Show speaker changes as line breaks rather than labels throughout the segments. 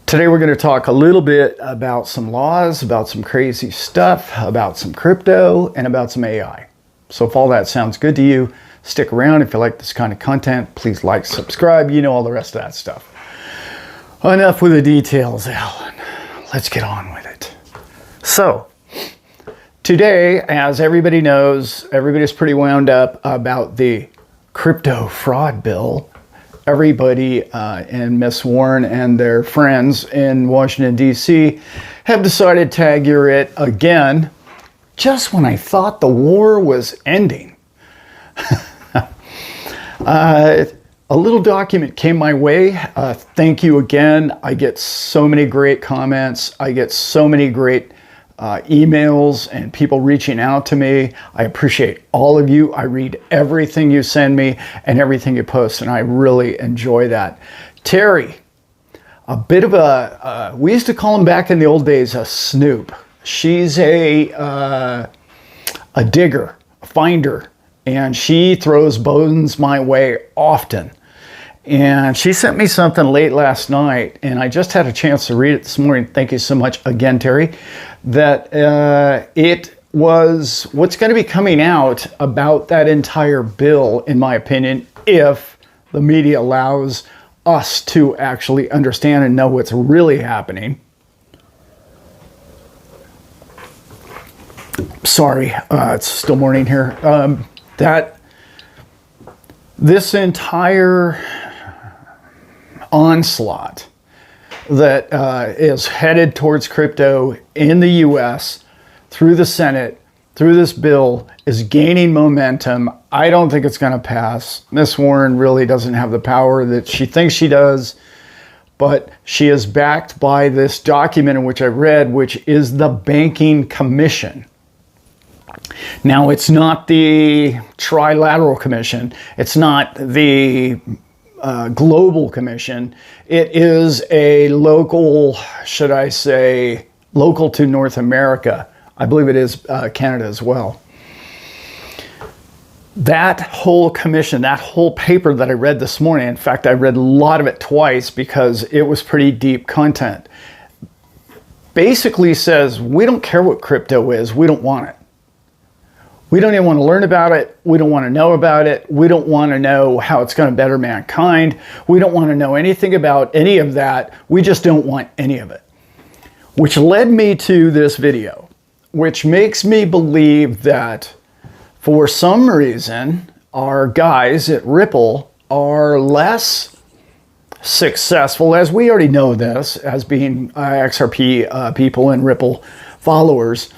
Today we're going to talk a little bit about some laws, about some crazy stuff, about some crypto, and about some AI. So if all that sounds good to you, stick around. If you like this kind of content, please like, subscribe, you know, all the rest of that stuff. Enough with the details, Allan. Let's get on with it. So today, as everybody knows, everybody's pretty wound up about the crypto fraud bill. Everybody and Miss Warren and their friends in Washington, D.C. have decided to tag it again, just when I thought the war was ending. A little document came my way. Thank you again. I get so many great comments. I get so many great emails and people reaching out to me. I appreciate all of you. I read everything you send me and everything you post, and I really enjoy that. Terry, a bit of a, we used to call him back in the old days a snoop. She's a digger, a finder, and she throws bones my way often. And she sent me something late last night, and I just had a chance to read it this morning. Thank you so much again, Terry. That it was what's going to be coming out about that entire bill, in my opinion, if the media allows us to actually understand and know what's really happening. Sorry, it's still morning here. That this entire onslaught that is headed towards crypto in the US through the Senate, through this bill, is gaining momentum. I don't think it's going to pass. Miss Warren really doesn't have the power that she thinks she does, but she is backed by this document in which I read, which is the Banking Commission. Now, it's not the Trilateral Commission. It's not the Global Commission. It is a local, should I say, local to North America. I believe it is Canada as well. That whole commission, that whole paper that I read this morning, in fact, I read a lot of it twice because it was pretty deep content, basically says, we don't care what crypto is, we don't want it. We don't even want to learn about it. We don't want to know about it. We don't want to know how it's going to better mankind. We don't want to know anything about any of that. We just don't want any of it. Which led me to this video, which makes me believe that for some reason, our guys at Ripple are less successful, as we already know this, as being XRP people and Ripple followers.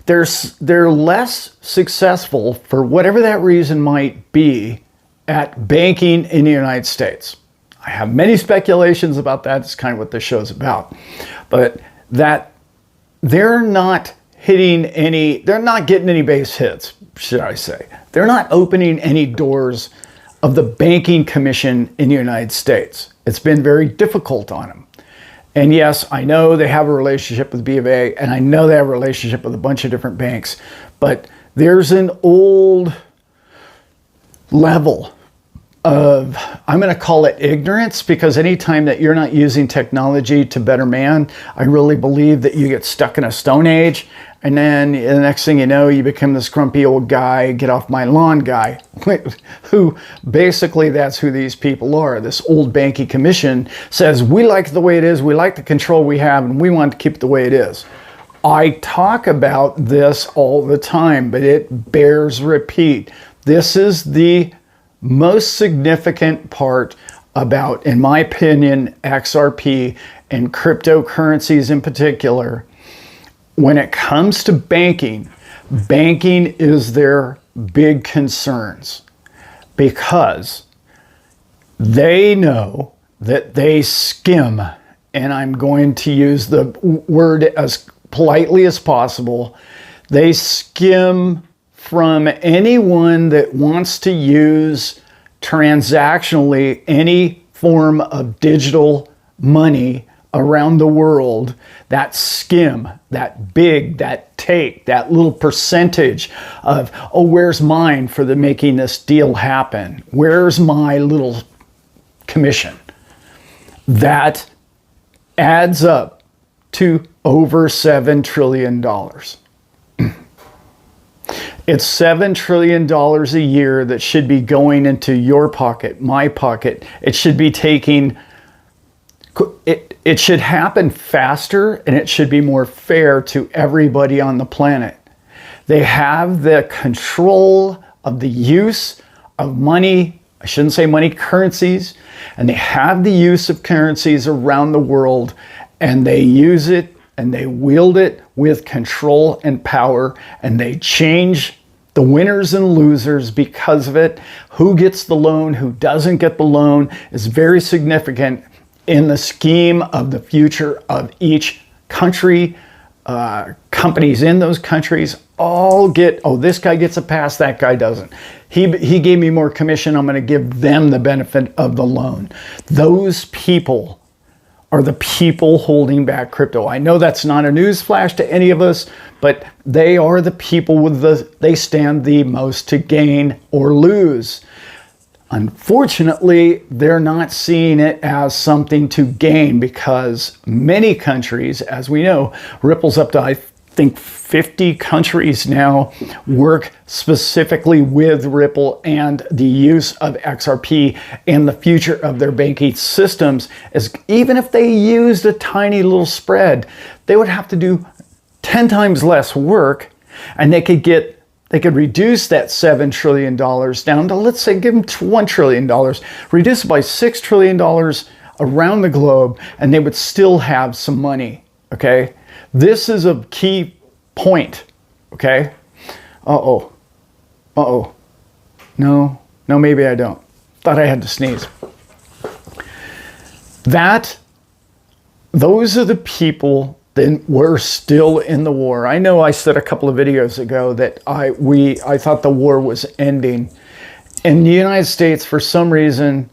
They're less successful, for whatever that reason might be, at banking in the United States. I have many speculations about that. It's kind of what this show's about. But that they're not getting any base hits, should I say. They're not opening any doors of the Banking Commission in the United States. It's been very difficult on them. And yes, I know they have a relationship with B of A, and I know they have a relationship with a bunch of different banks, but there's an old level of, I'm going to call it ignorance, because anytime that you're not using technology to better man, I really believe that you get stuck in a stone age, and then the next thing you know, you become this grumpy old guy, get off my lawn guy, who basically that's who these people are. This old Banking Commission says, we like the way it is, we like the control we have, and we want to keep it the way it is. I talk about this all the time, but it bears repeat. This is the most significant part about, in my opinion, XRP and cryptocurrencies in particular. When it comes to banking, banking is their big concerns, because they know that they skim, and I'm going to use the word as politely as possible, they skim from anyone that wants to use transactionally any form of digital money around the world. That skim, that big, that take, that little percentage of, oh, where's mine for the making this deal happen? Where's my little commission? That adds up to over $7 trillion. It's $7 trillion a year that should be going into your pocket, my pocket. It should be taking, it should happen faster, and it should be more fair to everybody on the planet. They have the control of the use of money. I shouldn't say money, currencies. And they have the use of currencies around the world, and they use it and they wield it with control and power, and they change the winners and losers because of it. Who gets the loan, who doesn't get the loan is very significant in the scheme of the future of each country. Companies in those countries all get, oh, this guy gets a pass, that guy doesn't. He gave me more commission, I'm going to give them the benefit of the loan. Those people are the people holding back crypto. I know that's not a newsflash to any of us, but they are the people they stand the most to gain or lose. Unfortunately, they're not seeing it as something to gain, because many countries, as we know, Ripple's up to, I think, 50 countries now work specifically with Ripple and the use of XRP and the future of their banking systems. As even if they used a tiny little spread, they would have to do 10 times less work, and they could reduce that $7 trillion down to, let's say, give them $1 trillion, reduce it by $6 trillion around the globe, and they would still have some money, okay? This is a key point, okay? Uh-oh. No, maybe I don't. Thought I had to sneeze. Those are the people that were still in the war. I know I said a couple of videos ago that I thought the war was ending. In the United States, for some reason,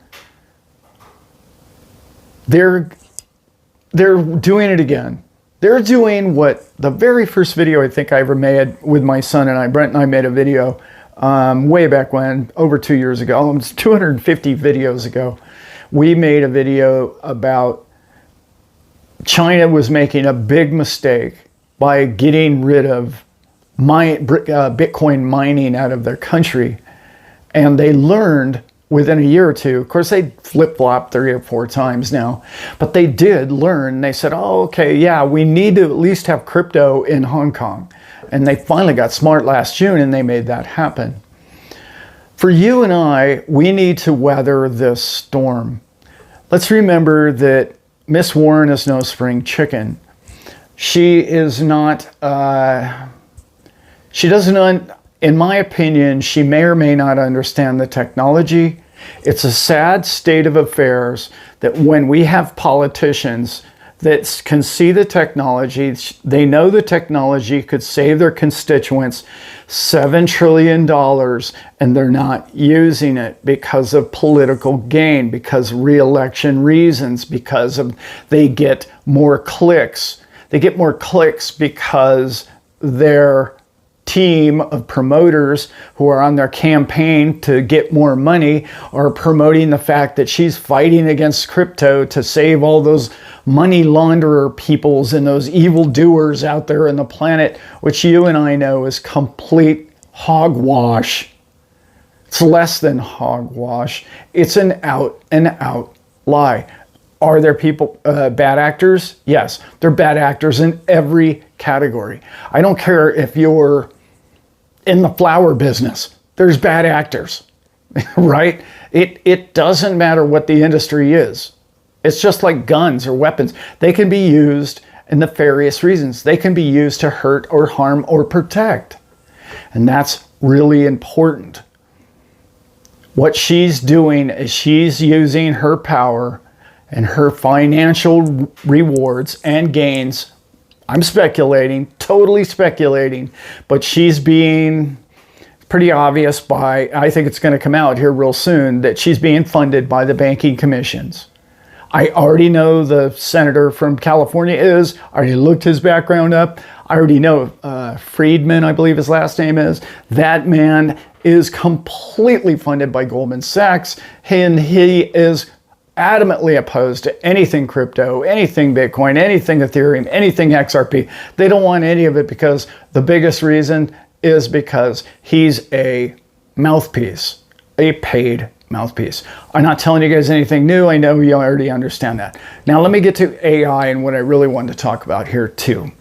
they're doing it again. They're doing what the very first video I think I ever made with my son and I, Brent and I, made a video way back when, over 2 years ago, almost 250 videos ago. We made a video about China was making a big mistake by getting rid of Bitcoin mining out of their country. And they learned within a year or two, of course they flip-flopped 3 or 4 times now, but they did learn. They said, oh, okay, yeah, we need to at least have crypto in Hong Kong. And they finally got smart last June, and they made that happen. For you and I, we need to weather this storm. Let's remember that Miss Warren is no spring chicken. She is not, she doesn't, in my opinion, she may or may not understand the technology. It's a sad state of affairs that when we have politicians that can see the technology, they know the technology could save their constituents $7 trillion, and they're not using it because of political gain, because re-election reasons, because of they get more clicks. They get more clicks because their team of promoters who are on their campaign to get more money are promoting the fact that she's fighting against crypto to save all those money launderer peoples and those evil doers out there in the planet, which you and I know is complete hogwash. It's less than hogwash. It's an out and out lie. Are there people, bad actors? Yes, they're bad actors in every category. I don't care if you're in the flower business. There's bad actors, right? It doesn't matter what the industry is. It's just like guns or weapons. They can be used in nefarious reasons. They can be used to hurt or harm or protect. And that's really important. What she's doing is she's using her power and her financial rewards and gains. I'm speculating, totally speculating, but she's being pretty obvious by, I think it's going to come out here real soon, that she's being funded by the banking commissions. I already know the senator from California is. I already looked his background up. I already know Friedman, I believe his last name is. That man is completely funded by Goldman Sachs, and he is adamantly opposed to anything crypto, anything Bitcoin, anything Ethereum, anything XRP. They don't want any of it because the biggest reason is because he's a mouthpiece, a paid mouthpiece. I'm not telling you guys anything new. I know you already understand that. Now let me get to AI and what I really wanted to talk about here too.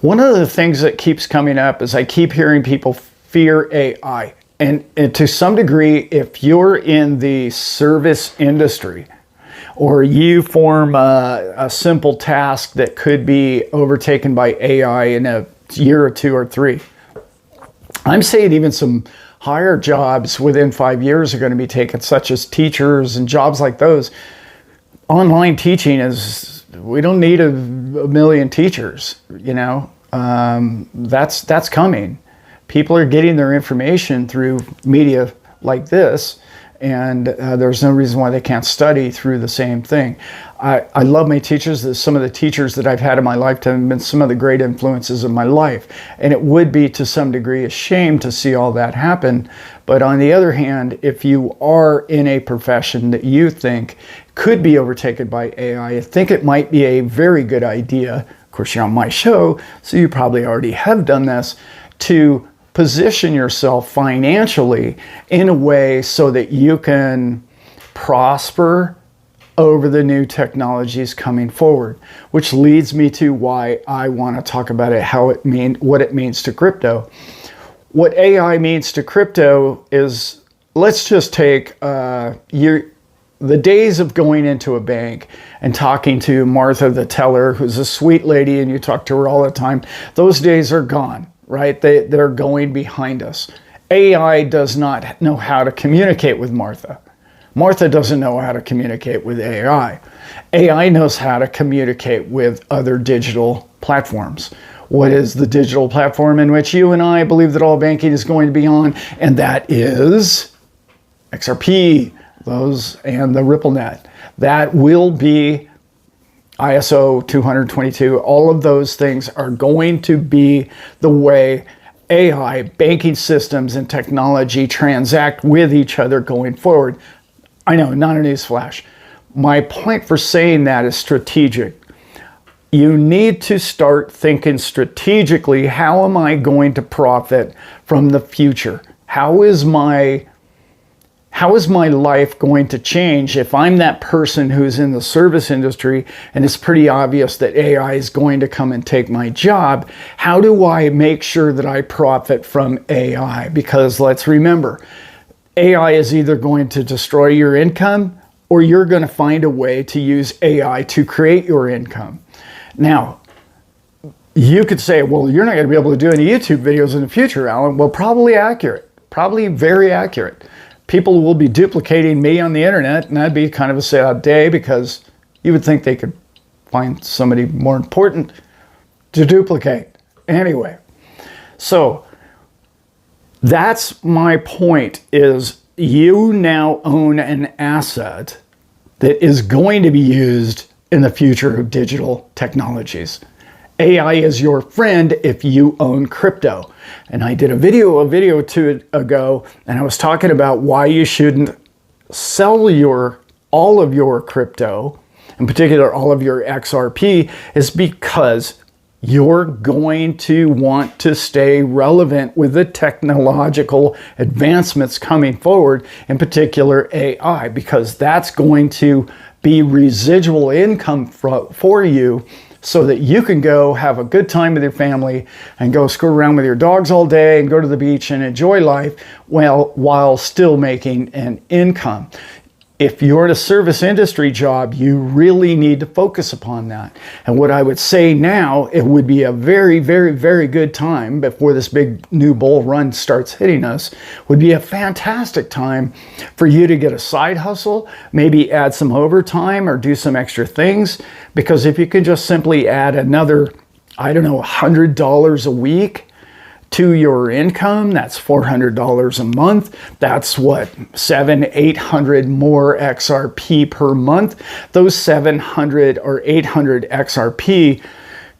One of the things that keeps coming up is I keep hearing people fear AI. And to some degree, if you're in the service industry or you form a simple task that could be overtaken by AI in a year or 2 or 3, I'm saying even some higher jobs within 5 years are going to be taken, such as teachers and jobs like those. Online teaching is, we don't need a million teachers, that's coming. People are getting their information through media like this, and there's no reason why they can't study through the same thing. I love my teachers. Some of the teachers that I've had in my lifetime have been some of the great influences of my life. And it would be to some degree a shame to see all that happen. But on the other hand, if you are in a profession that you think could be overtaken by AI, I think it might be a very good idea. Of course, you're on my show, so you probably already have done this, to position yourself financially in a way so that you can prosper over the new technologies coming forward, which leads me to why I want to talk about it, what it means to crypto. What AI means to crypto is, let's just take the days of going into a bank and talking to Martha the teller, who's a sweet lady and you talk to her all the time. Those days are gone, right? They're going behind us. AI does not know how to communicate with Martha. Martha doesn't know how to communicate with AI. AI knows how to communicate with other digital platforms. What is the digital platform in which you and I believe that all banking is going to be on? And that is XRP, those, and the RippleNet. That will be ISO 222. All of those things are going to be the way AI, banking systems, and technology transact with each other going forward. I know, not a newsflash. My point for saying that is strategic. You need to start thinking strategically, how am I going to profit from the future? How is my life going to change if I'm that person who's in the service industry and it's pretty obvious that AI is going to come and take my job? How do I make sure that I profit from AI? Because let's remember, AI is either going to destroy your income or you're going to find a way to use AI to create your income. Now, you could say, well, you're not going to be able to do any YouTube videos in the future, Allan. Well, probably accurate, probably very accurate. People will be duplicating me on the internet, and that'd be kind of a sad day because you would think they could find somebody more important to duplicate. Anyway, so that's my point, is you now own an asset that is going to be used in the future of digital technologies. AI is your friend if you own crypto. And I did a video or two ago, and I was talking about why you shouldn't sell all of your crypto, in particular all of your XRP, is because you're going to want to stay relevant with the technological advancements coming forward, in particular AI, because that's going to be residual income for you so that you can go have a good time with your family and go screw around with your dogs all day and go to the beach and enjoy life while still making an income. If you're in a service industry job, you really need to focus upon that. And what I would say now, it would be a very, very, very good time before this big new bull run starts hitting us, would be a fantastic time for you to get a side hustle, maybe add some overtime or do some extra things. Because if you can just simply add another, $100 a week to your income, that's $400 a month. That's what, 700-800 more XRP per month. Those 700 or 800 XRP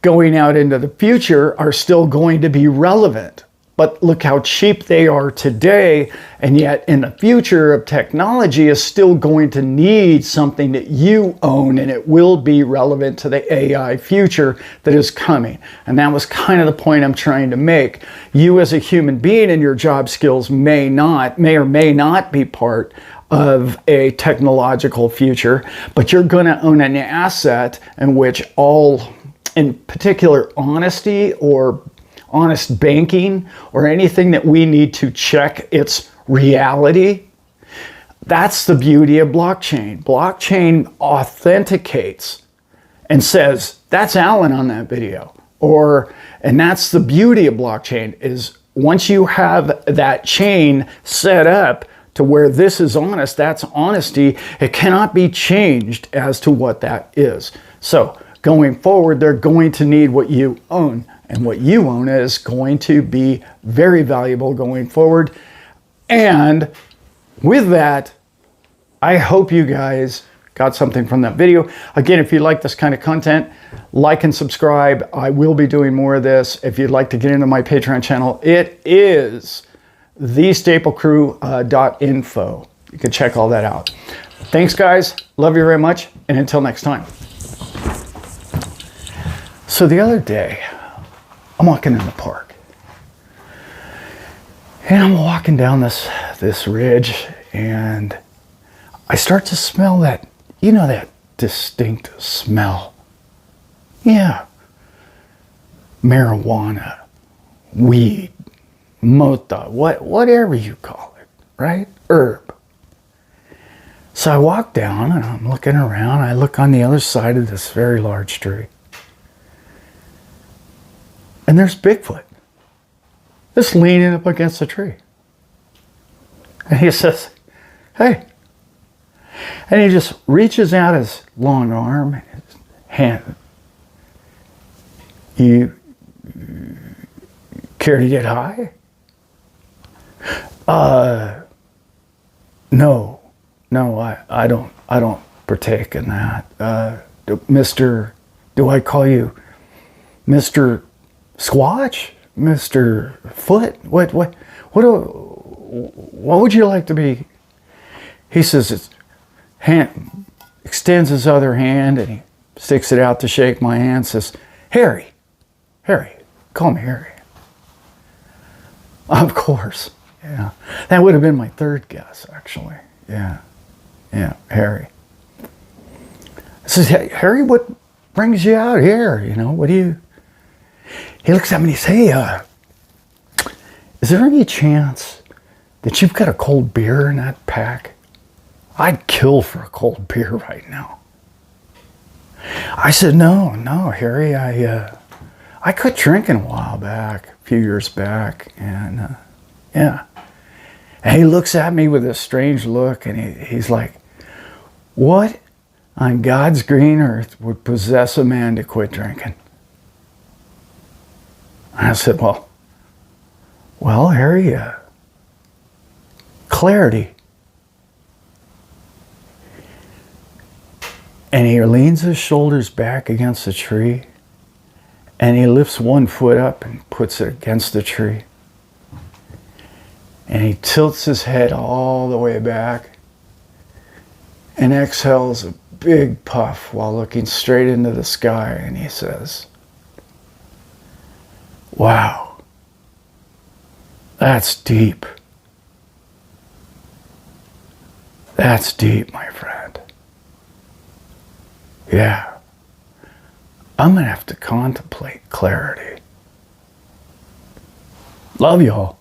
going out into the future are still going to be relevant. but look how cheap they are today. And yet in the future of technology is still going to need something that you own, and it will be relevant to the AI future that is coming. And that was kind of the point I'm trying to make. You as a human being and your job skills may or may not be part of a technological future, but you're going to own an asset in which all, in particular, honesty or honest banking or anything that we need to check its reality. That's the beauty of blockchain. Blockchain authenticates and says, that's Allan on that video. And that's the beauty of blockchain, is once you have that chain set up to where this is honest, that's honesty, it cannot be changed as to what that is. So going forward, they're going to need what you own. And what you own is going to be very valuable going forward. And with that, I hope you guys got something from that video. Again, if you like this kind of content, like and subscribe. I will be doing more of this. If you'd like to get into my Patreon channel, it is thestaplecrew.info. You can check all that out. Thanks, guys. Love you very much. And until next time. So the other day, I'm walking in the park, and I'm walking down this ridge, and I start to smell that, that distinct smell. Yeah. Marijuana, weed, mota, whatever you call it, right? Herb. So I walk down, and I'm looking around. I look on the other side of this very large tree. And there's Bigfoot, just leaning up against the tree. And he says, hey. And he just reaches out his long arm and his hand. You care to get high? No, I don't partake in that. Do I call you Mr. Squatch? Mr. Foot? What would you like to be? He says, his hand, extends his other hand, and he sticks it out to shake my hand, says, Harry, call me Harry. Of course, yeah. That would have been my third guess, actually. Yeah, Harry. I says, hey, Harry, what brings you out here? What do you... He looks at me and he says, hey, is there any chance that you've got a cold beer in that pack? I'd kill for a cold beer right now. I said, no, Harry, I quit drinking a few years back, and yeah. And he looks at me with a strange look, and he's like, what on God's green earth would possess a man to quit drinking? I said, well, Harry, clarity. And he leans his shoulders back against the tree, and he lifts one foot up and puts it against the tree. And he tilts his head all the way back and exhales a big puff while looking straight into the sky, and he says, wow, that's deep. That's deep, my friend. Yeah. I'm going to have to contemplate clarity. Love y'all.